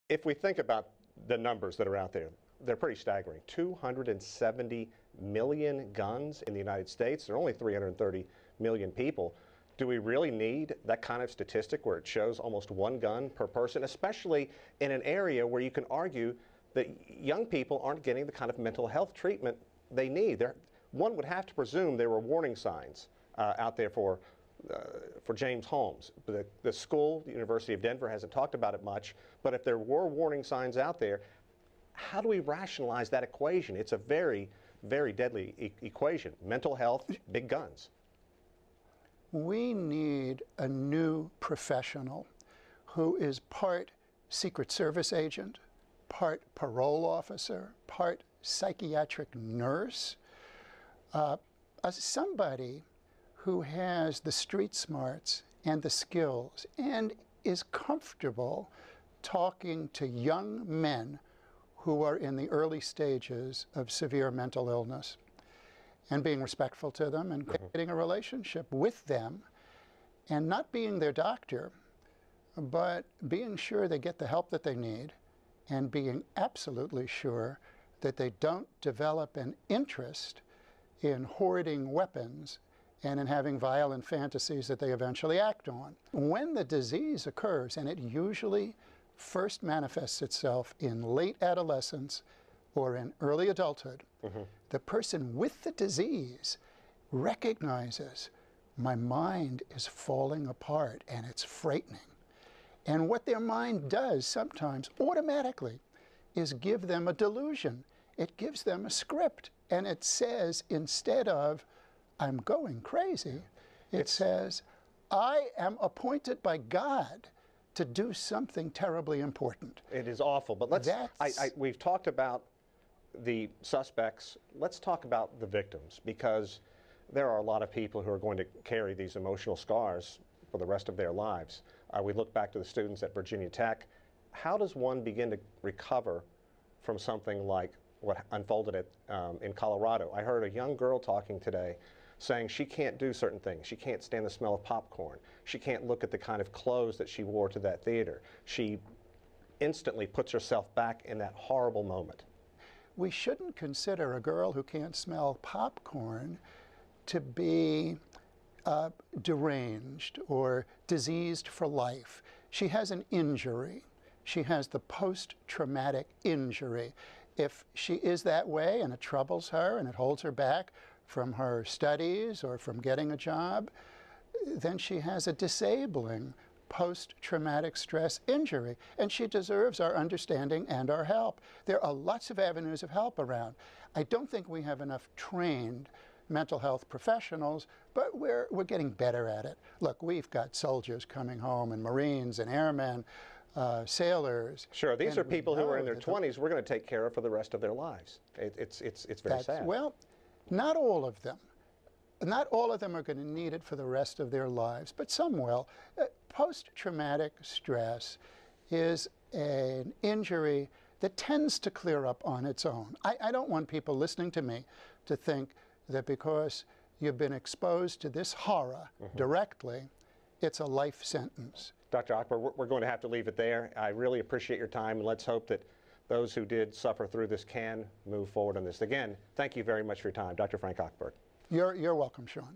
If we think about the numbers that are out there, they're pretty staggering. 270 million guns in the United States. There are only 330 million people. Do we really need that kind of statistic where it shows almost one gun per person, especially in an area where you can argue that young people aren't getting the kind of mental health treatment they need? One would have to presume there were warning signs out there for James Holmes. The school, the University of Denver, hasn't talked about it much, but if there were warning signs out there, how do we rationalize that equation? It's a very, very deadly equation. Mental health, big guns. We need a new professional who is part Secret Service agent, part parole officer, part psychiatric nurse, somebody who has the street smarts and the skills and is comfortable talking to young men who are in the early stages of severe mental illness and being respectful to them and creating a relationship with them and not being their doctor, but being sure they get the help that they need and being absolutely sure that they don't develop an interest in hoarding weapons and in having violent fantasies that they eventually act on. When the disease occurs, and it usually first manifests itself in late adolescence or in early adulthood, the person with the disease recognizes, my mind is falling apart and it's frightening. And what their mind does sometimes automatically is give them a delusion. It gives them a script, and it says, instead of, I'm going crazy, it says, I am appointed by God to do something terribly important. It is awful, but we've talked about the suspects. Let's talk about the victims, because there are a lot of people who are going to carry these emotional scars for the rest of their lives. We look back to the students at Virginia Tech. How does one begin to recover from something like what unfolded in Colorado? I heard a young girl talking today saying she can't do certain things. She can't stand the smell of popcorn. She can't look at the kind of clothes that she wore to that theater. She instantly puts herself back in that horrible moment. We shouldn't consider a girl who can't smell popcorn to be deranged or diseased for life. She has an injury. She has the post-traumatic injury. If she is that way and it troubles her and it holds her back from her studies or from getting a job, then she has a disabling post-traumatic stress injury, and she deserves our understanding and our help. There are lots of avenues of help around. I don't think we have enough trained mental health professionals, but we're getting better at it. Look, we've got soldiers coming home and Marines and airmen, sailors. Sure, these are people who are in their 20s we're going to take care of for the rest of their lives. It's very sad. Well, not all of them. Not all of them are going to need it for the rest of their lives, but some will. Post-traumatic stress is an injury that tends to clear up on its own. I don't want people listening to me to think that because you've been exposed to this horror directly, it's a life sentence. Dr. Ochberg, we're going to have to leave it there. I really appreciate your time, and let's hope that those who did suffer through this can move forward on this. Again, thank you very much for your time, Dr. Frank Ochberg. You're welcome, Sean.